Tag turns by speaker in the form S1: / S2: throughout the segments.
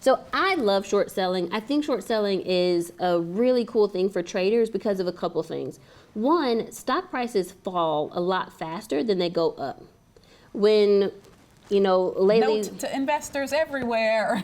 S1: So I love short selling. I think short selling is a really cool thing for traders because of a couple things. One, stock prices fall a lot faster than they go up. When, lately...
S2: Note to investors everywhere.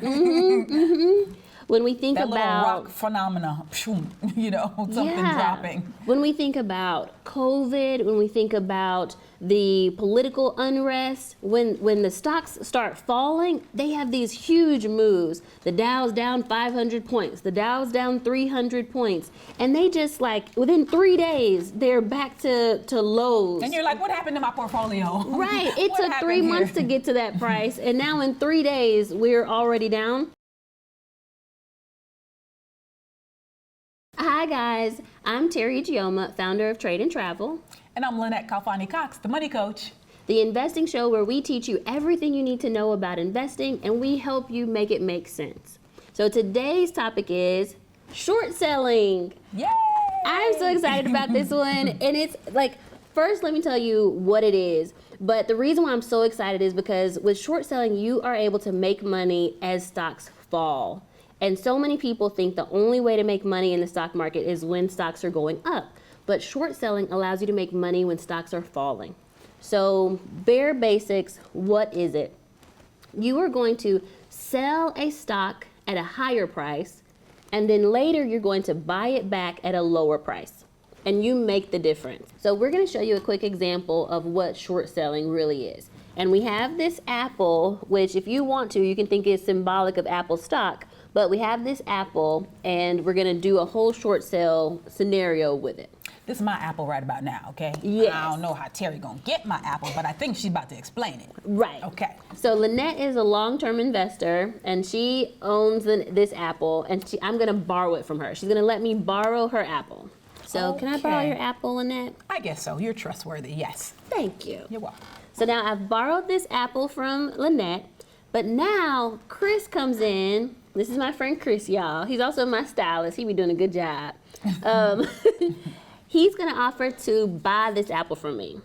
S1: When we think
S2: that
S1: about
S2: little rock phenomena, something dropping.
S1: When we think about COVID, when we think about the political unrest, when the stocks start falling, they have these huge moves. The Dow's down 500 points, the Dow's down 300 points, and they just within 3 days they're back to lows.
S2: And you're like, what happened to my portfolio?
S1: Right. It took 3 months to get to that price, and now in 3 days we're already down. Hi guys, I'm Teri Ijeoma, founder of Trade and Travel.
S2: And I'm Lynnette Khalfani-Cox, the money coach.
S1: The investing show where we teach you everything you need to know about investing and we help you make it make sense. So today's topic is short selling.
S2: Yay!
S1: I'm so excited about this one. And it's first let me tell you what it is. But the reason why I'm so excited is because with short selling, you are able to make money as stocks fall. And so many people think the only way to make money in the stock market is when stocks are going up. But short selling allows you to make money when stocks are falling. So bare basics, what is it? You are going to sell a stock at a higher price, and then later you're going to buy it back at a lower price. And you make the difference. So we're going to show you a quick example of what short selling really is. And we have this apple, which if you want to, you can think is symbolic of Apple stock. But we have this apple, and we're going to do a whole short sale scenario with it.
S2: This is my apple right about now, okay?
S1: Yes.
S2: I don't know how Teri gonna get my apple, but I think she's about to explain it.
S1: Right.
S2: Okay.
S1: So Lynnette is a long-term investor, and she owns this apple, and I'm going to borrow it from her. She's going to let me borrow her apple. So Can I borrow your apple, Lynnette?
S2: I guess so. You're trustworthy, yes.
S1: Thank you.
S2: You're welcome.
S1: So now I've borrowed this apple from Lynnette, but now Chris comes in. This is my friend Chris, y'all. He's also my stylist. He be doing a good job. He's gonna offer to buy this apple from me.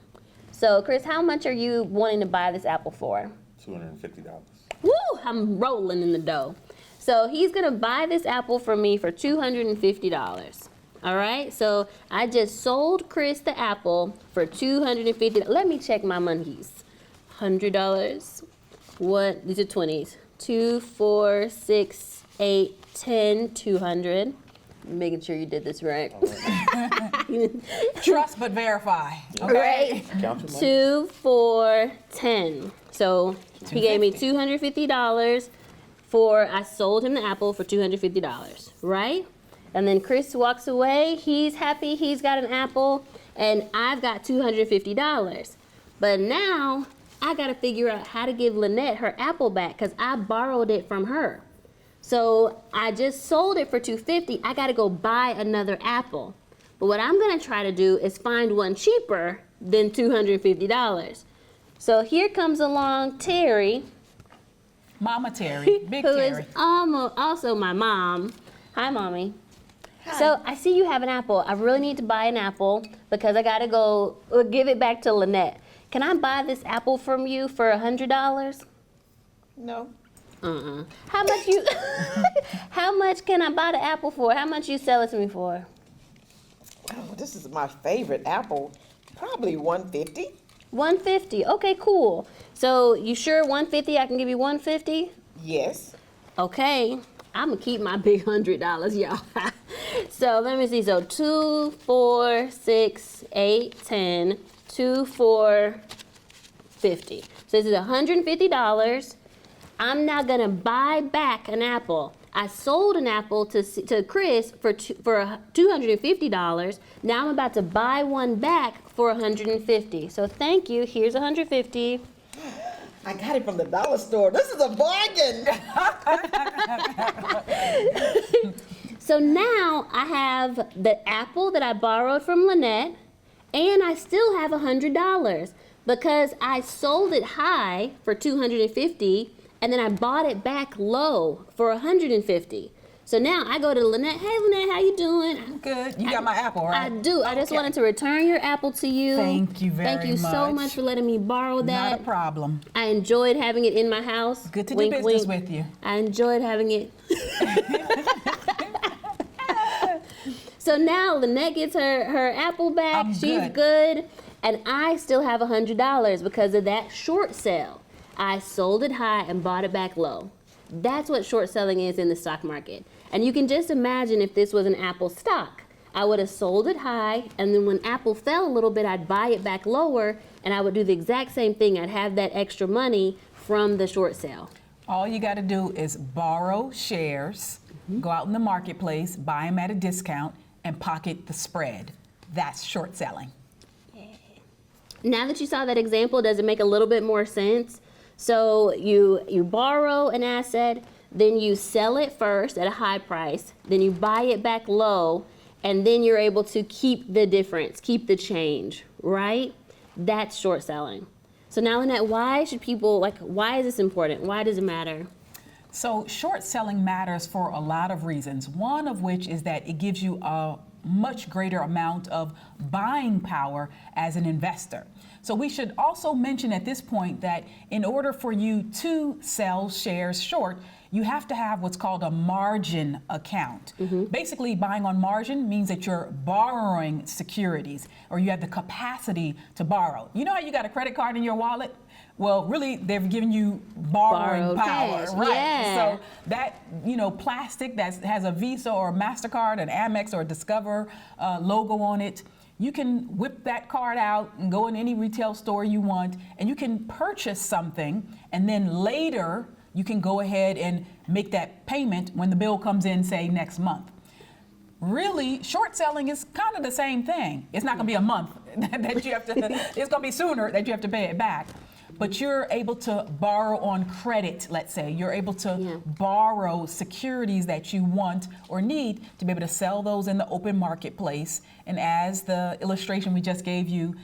S1: So Chris, how much are you wanting to buy this apple for?
S3: $250.
S1: Woo, I'm rolling in the dough. So he's gonna buy this apple from me for $250. All right, so I just sold Chris the apple for $250. Let me check my monies. $100. What? These are 20s. 2, 4, 6, 8, 10, 200. Making sure you did this right.
S2: Trust but verify. Okay.
S1: Right. 2, 4, 10. So he gave me $250 I sold him the apple for $250, right? And then Chris walks away. He's happy he's got an apple, and I've got $250. But now I got to figure out how to give Lynnette her apple back because I borrowed it from her. So I just sold it for $250. I got to go buy another apple. But what I'm going to try to do is find one cheaper than $250. So here comes along Teri.
S2: Mama Teri, big
S1: who
S2: Teri.
S1: is also my mom. Hi, Mommy.
S2: Hi.
S1: So I see you have an apple. I really need to buy an apple because I got to go give it back to Lynnette. Can I buy this apple from you for $100?
S4: No.
S1: How much how much can I buy the apple for? How much you sell it to me for?
S4: Oh, this is my favorite apple. Probably $150.
S1: $150. Okay, cool. So you sure $150? I can give you $150?
S4: Yes.
S1: Okay. I'm gonna keep my big $100, y'all. So let me see. So 2, 4, 6, 8, 10, 2, 4, 50. So this is $150. I'm now gonna buy back an apple. I sold an apple to Chris for $250. Now I'm about to buy one back for $150. So thank you. Here's $150.
S4: I got it from the dollar store. This is a bargain.
S1: So now I have the apple that I borrowed from Lynnette, and I still have $100 because I sold it high for $250. And then I bought it back low for $150. So now I go to Lynnette. Hey, Lynnette, how you doing?
S2: Good. You got my apple, right?
S1: I do. I just
S2: Okay.
S1: wanted to return your apple to you.
S2: Thank you very much.
S1: Thank you so much for letting me borrow that.
S2: Not a problem.
S1: I enjoyed having it in my house.
S2: Good to
S1: Wink,
S2: do business
S1: wink.
S2: with you.
S1: I enjoyed having it. So now Lynnette gets her apple back.
S2: I'm
S1: She's good. And I still have $100 because of that short sale. I sold it high and bought it back low. That's what short selling is in the stock market. And you can just imagine if this was an Apple stock. I would have sold it high, and then when Apple fell a little bit, I'd buy it back lower, and I would do the exact same thing. I'd have that extra money from the short sale.
S2: All you got to do is borrow shares, go out in the marketplace, buy them at a discount, and pocket the spread. That's short selling.
S1: Now that you saw that example, does it make a little bit more sense? So you borrow an asset, then you sell it first at a high price, then you buy it back low, and then you're able to keep the difference, keep the change, right? That's short selling. So now, Lynnette, why should people, why is this important? Why does it matter?
S2: So short selling matters for a lot of reasons. One of which is that it gives you a much greater amount of buying power as an investor. So we should also mention at this point that in order for you to sell shares short, you have to have what's called a margin account. Basically, buying on margin means that you're borrowing securities, or you have the capacity to borrow. You know how you got a credit card in your wallet? Well, really, they've given you borrowing
S1: Borrowed
S2: power,
S1: cash,
S2: right?
S1: yeah.
S2: So that, plastic that has a Visa or a MasterCard, an Amex or a Discover logo on it, you can whip that card out and go in any retail store you want, and you can purchase something, and then later you can go ahead and make that payment when the bill comes in, say, next month. Really, short selling is kind of the same thing. It's not going to be a month that you have to, it's going to be sooner that you have to pay it back. But you're able to borrow on credit, let's say. You're able to borrow securities that you want or need to be able to sell those in the open marketplace. And as the illustration we just gave you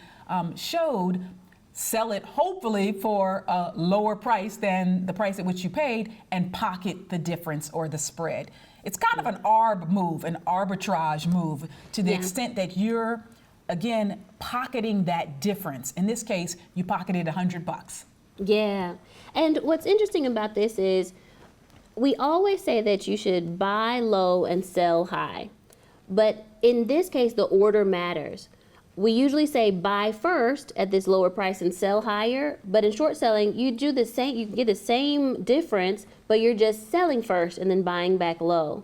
S2: showed, sell it hopefully for a lower price than the price at which you paid and pocket the difference or the spread. It's kind of an arb move, an arbitrage move, to the extent that you're, again, pocketing that difference. In this case, you pocketed $100.
S1: Yeah. And what's interesting about this is we always say that you should buy low and sell high. But in this case, the order matters. We usually say buy first at this lower price and sell higher, but in short selling, you do the same, you get the same difference, but you're just selling first and then buying back low.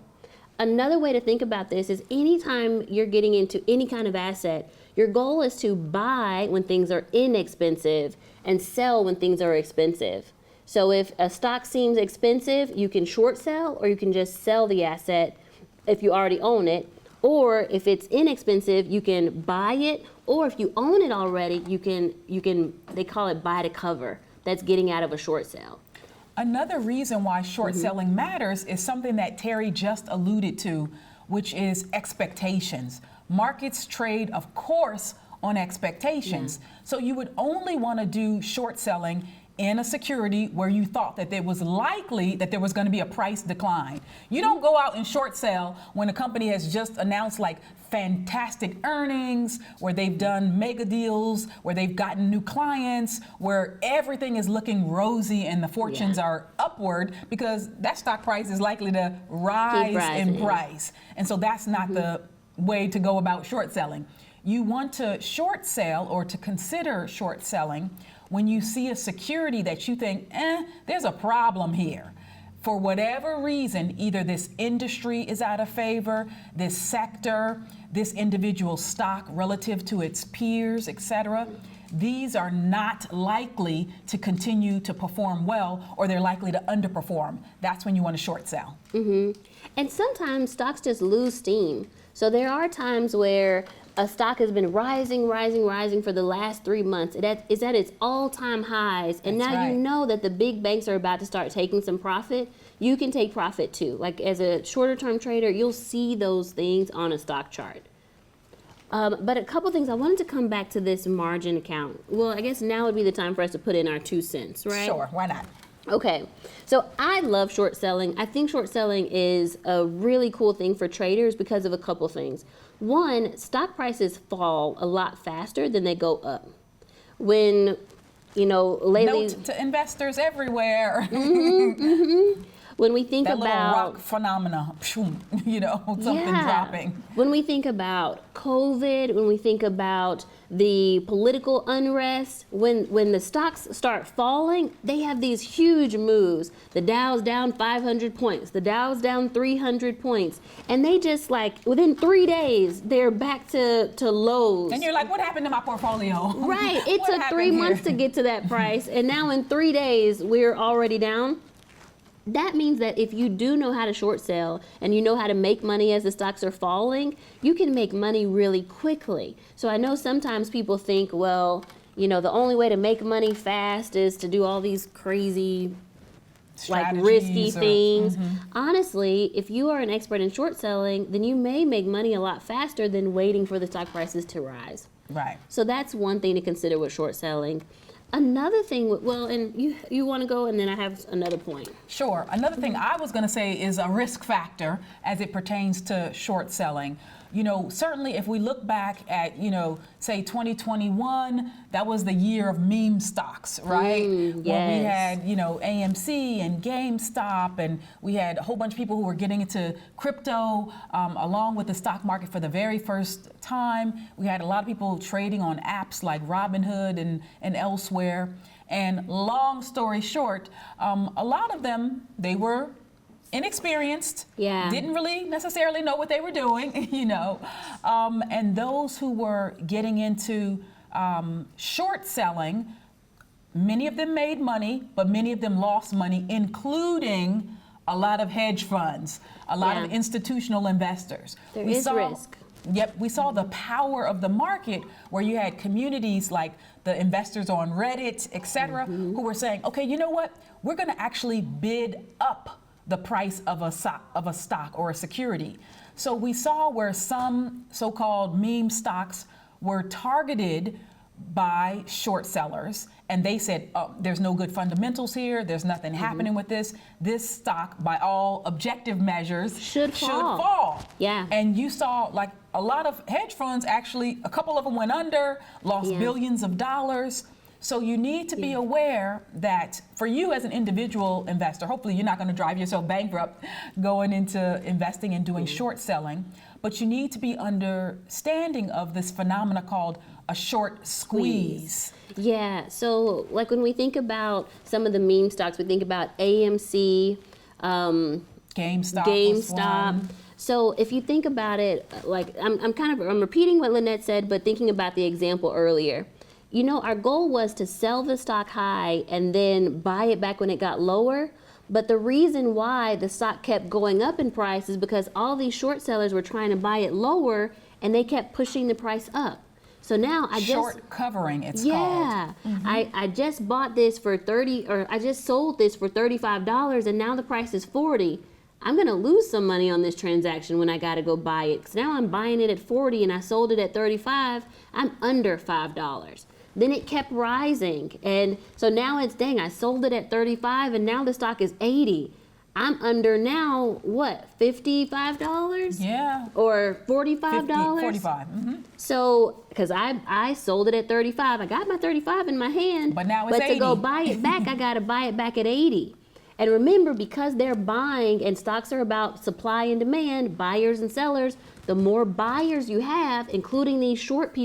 S1: Another way to think about this is anytime you're getting into any kind of asset, your goal is to buy when things are inexpensive and sell when things are expensive. So if a stock seems expensive, you can short sell, or you can just sell the asset if you already own it. Or if it's inexpensive, you can buy it, or if you own it already, you can they call it buy to cover. That's getting out of a short sale.
S2: Another reason why short selling matters is something that Teri just alluded to, which is expectations. Markets trade, of course, on expectations. So you would only want to do short selling in a security where you thought that there was likely that there was going to be a price decline. You don't go out and short sell when a company has just announced like fantastic earnings, where they've done mega deals, where they've gotten new clients, where everything is looking rosy and the fortunes are upward, because that stock price is likely to rise in price. And so that's not the way to go about short selling. You want to short sell, or to consider short selling, when you see a security that you think, there's a problem here. For whatever reason, either this industry is out of favor, this sector, this individual stock relative to its peers, etc. These are not likely to continue to perform well, or they're likely to underperform. That's when you want to short sell.
S1: And sometimes stocks just lose steam. So there are times where a stock has been rising for the last 3 months. It is at its all-time highs. And
S2: That's
S1: now
S2: right.
S1: you know that the big banks are about to start taking some profit. You can take profit too. Like as a shorter-term trader, you'll see those things on a stock chart. But a couple things, I wanted to come back to this margin account. Well, I guess now would be the time for us to put in our 2 cents, right?
S2: Sure, why not?
S1: Okay, so I love short selling. I think short selling is a really cool thing for traders because of a couple things. One, stock prices fall a lot faster than they go up. When, lately,
S2: Note to investors everywhere.
S1: when we think
S2: That little
S1: about
S2: rock phenomena, something dropping.
S1: When we think about COVID, when we think about the political unrest, when the stocks start falling, they have these huge moves. The Dow's down 500 points, the Dow's down 300 points, and they just within 3 days, they're back to lows.
S2: And you're like, what happened to my portfolio?
S1: Right, it
S2: What
S1: took 3
S2: happened
S1: months
S2: here?
S1: to get to that price, and now in 3 days, we're already down. That means that if you do know how to short sell and you know how to make money as the stocks are falling, you can make money really quickly. So I know sometimes people think, well, the only way to make money fast is to do all these crazy, risky
S2: Strategies
S1: things. Honestly, if you are an expert in short selling, then you may make money a lot faster than waiting for the stock prices to rise.
S2: Right.
S1: So that's one thing to consider with short selling. Another thing, and you want to go, and then I have another point.
S2: Sure. Another thing I was going to say is a risk factor as it pertains to short selling. Certainly if we look back at, say 2021, that was the year of meme stocks, right?
S1: Yes.
S2: Where we had, AMC and GameStop, and we had a whole bunch of people who were getting into crypto along with the stock market for the very first time. We had a lot of people trading on apps like Robinhood and elsewhere. And long story short, a lot of them, they were inexperienced, didn't really necessarily know what they were doing, and those who were getting into short selling, many of them made money, but many of them lost money, including a lot of hedge funds, a lot of institutional investors.
S1: There is risk.
S2: Yep, we saw the power of the market where you had communities like the investors on Reddit, et cetera, who were saying, okay, you know what? We're going to actually bid up the price of a stock or a security. So we saw where some so-called meme stocks were targeted by short sellers, and they said, oh, there's no good fundamentals here, there's nothing happening with this. This stock, by all objective measures,
S1: should fall. Yeah.
S2: And you saw a lot of hedge funds, actually, a couple of them went under, lost billions of dollars. So you need to be aware that for you as an individual investor, hopefully you're not going to drive yourself bankrupt going into investing and doing short selling, but you need to be understanding of this phenomena called a short squeeze.
S1: Yeah, so when we think about some of the meme stocks, we think about AMC,
S2: GameStop.
S1: So if you think about it, I'm repeating what Lynnette said, but thinking about the example earlier. Our goal was to sell the stock high and then buy it back when it got lower. But the reason why the stock kept going up in price is because all these short sellers were trying to buy it lower and they kept pushing the price up. So now
S2: short covering, it's called.
S1: I just bought this for I just sold this for $35 and now the price is $40. I'm going to lose some money on this transaction when I got to go buy it. Because now I'm buying it at $40 and I sold it at $35. I'm under $5. Then it kept rising. And so now it's, I sold it at $35 and now the stock is $80. I'm under now, what, $55?
S2: Yeah.
S1: Or $45?
S2: 45.
S1: So, because I sold it at $35. I got my $35 in my hand.
S2: But now it's 80.
S1: But to go buy it back, I got to buy it back at $80. And remember, because they're buying, and stocks are about supply and demand, buyers and sellers, the more buyers you have, including these short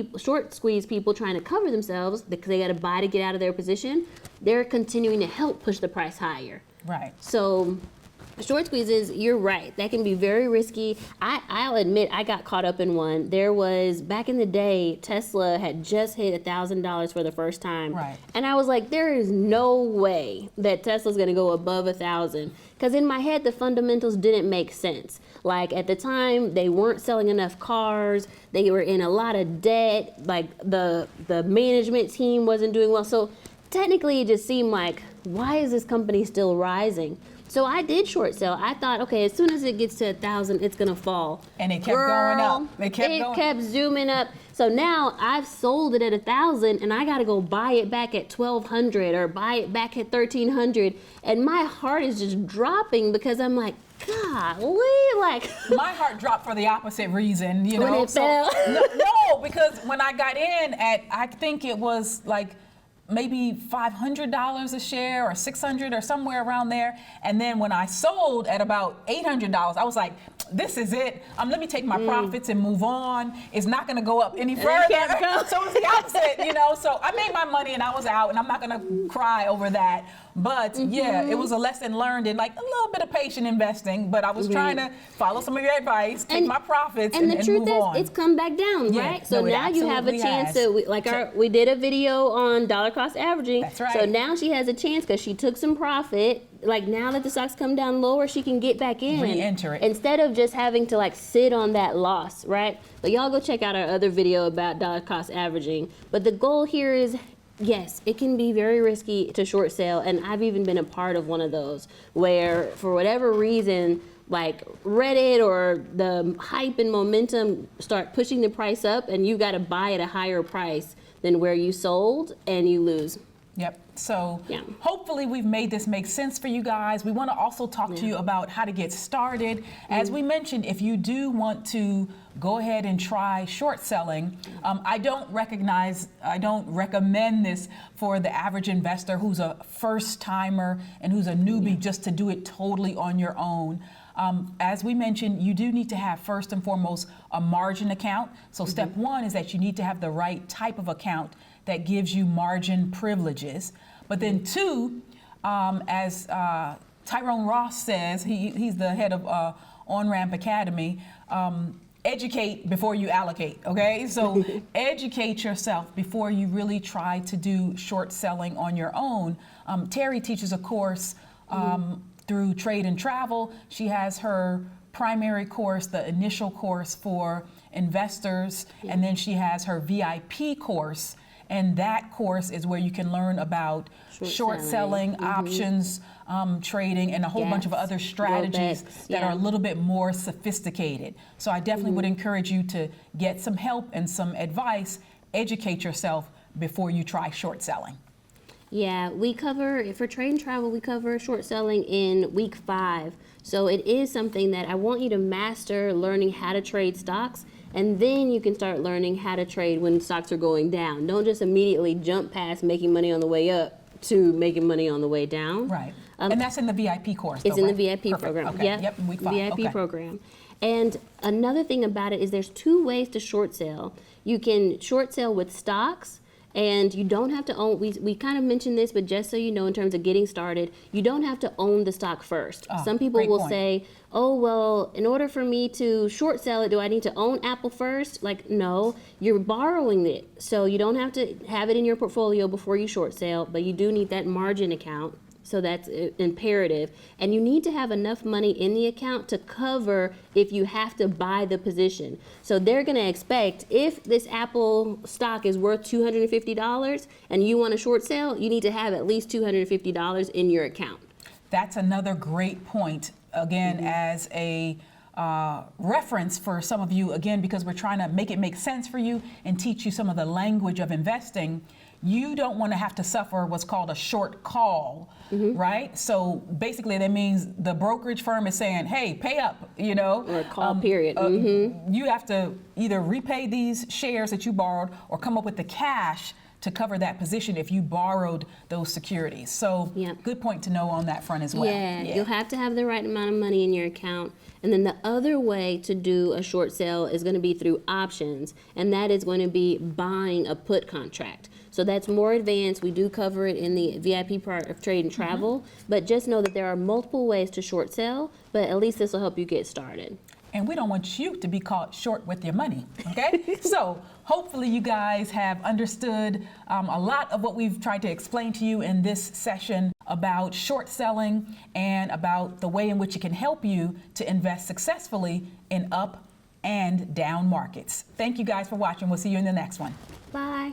S1: squeeze people trying to cover themselves because they got to buy to get out of their position, they're continuing to help push the price higher.
S2: Right.
S1: So short squeezes, you're right. That can be very risky. I'll admit I got caught up in one. There was, back in the day, Tesla had just hit $1,000 for the first time.
S2: Right.
S1: And I was like, there is no way that Tesla's going to go above 1,000. Because in my head, the fundamentals didn't make sense. Like at the time, they weren't selling enough cars. They were in a lot of debt. Like the management team wasn't doing well. So technically, it just seemed like, why is this company still rising? So I did short sell. I thought, okay, as soon as it gets to 1,000, it's gonna fall.
S2: And it kept going up. It
S1: kept zooming up. So now I've sold it at 1,000, and I gotta go buy it back at 1,200 or buy it back at 1,300, and my heart is just dropping because I'm like, golly, like.
S2: My heart dropped for the opposite reason, you know.
S1: When it fell.
S2: No, because when I got in at, I think it was like maybe $500 a share or $600 or somewhere around there. And then when I sold at about $800, I was like, this is it. Let me take my profits and move on. It's not going to go up any further. So it's the opposite, you know. So I made my money and I was out, and I'm not going to cry over that. But yeah, it was a lesson learned in like a little bit of patient investing. But I was trying to follow some of your advice, take my profits, and
S1: the truth
S2: move on.
S1: is, it's come back down,
S2: Yeah,
S1: right? So
S2: no, it
S1: now you have a
S2: absolutely
S1: chance
S2: has.
S1: to, we did a video on dollar cost averaging.
S2: That's right.
S1: So now she has a chance because she took some profit. Like now that the stocks come down lower, she can get back in.
S2: Re-enter it.
S1: Instead of just having to like sit on that loss, right? But y'all go check out our other video about dollar cost averaging. But the goal here is, yes, it can be very risky to short sell, and I've even been a part of one of those where for whatever reason, like Reddit or the hype and momentum start pushing the price up, and you got to buy at a higher price than where you sold, and you lose.
S2: Yep. So
S1: Yeah.
S2: hopefully we've made this make sense for you guys. We want to also talk to you about how to get started. As we mentioned, if you do want to go ahead and try short selling, I don't recommend this for the average investor who's a first timer and who's a newbie just to do it totally on your own. As we mentioned, you do need to have first and foremost a margin account. So step one is that you need to have the right type of account that gives you margin privileges. But then two, as Tyrone Ross says, he's the head of On-Ramp Academy, educate before you allocate, okay? So educate yourself before you really try to do short selling on your own. Teri teaches a course through Trade and Travel. She has her primary course, the initial course for investors, and then she has her VIP course. And that course is where you can learn about short selling, options, trading, and a whole bunch of other strategies that are a little bit more sophisticated. So I definitely would encourage you to get some help and some advice, educate yourself before you try short selling.
S1: Yeah, we cover, for Trade and Travel, we cover short selling in week 5. So it is something that I want you to master, learning how to trade stocks, and then you can start learning how to trade when stocks are going down. Don't just immediately jump past making money on the way up to making money on the way down.
S2: Right. And that's in the VIP course,
S1: It's
S2: though,
S1: in
S2: right?
S1: the VIP
S2: Perfect.
S1: program.
S2: Okay. Yep, in week 5.
S1: VIP program. And another thing about it is there's 2 ways to short sell. You can short sell with stocks, and you don't have to own, we kind of mentioned this, but just so you know, in terms of getting started, you don't have to own the stock first. Some people will say, oh, well, in order for me to short sell it, do I need to own Apple first? Like, no, you're borrowing it. So you don't have to have it in your portfolio before you short sell, but you do need that margin account. So that's imperative. And you need to have enough money in the account to cover if you have to buy the position. So they're going to expect if this Apple stock is worth $250 and you want to short sell, you need to have at least $250 in your account.
S2: That's another great point, again, as a reference for some of you, again, because we're trying to make it make sense for you and teach you some of the language of investing. You don't want to have to suffer what's called a short call, right? So basically that means the brokerage firm is saying, hey, pay up, you know.
S1: Or a call period.
S2: You have to either repay these shares that you borrowed or come up with the cash to cover that position if you borrowed those securities. So good point to know on that front as well.
S1: Yeah, you'll have to have the right amount of money in your account. And then the other way to do a short sale is going to be through options, and that is going to be buying a put contract. So that's more advanced. We do cover it in the VIP part of Trade and Travel, but just know that there are multiple ways to short sell, but at least this will help you get started.
S2: And we don't want you to be caught short with your money, okay? So hopefully you guys have understood a lot of what we've tried to explain to you in this session about short selling and about the way in which it can help you to invest successfully in up and down markets. Thank you guys for watching. We'll see you in the next one.
S1: Bye.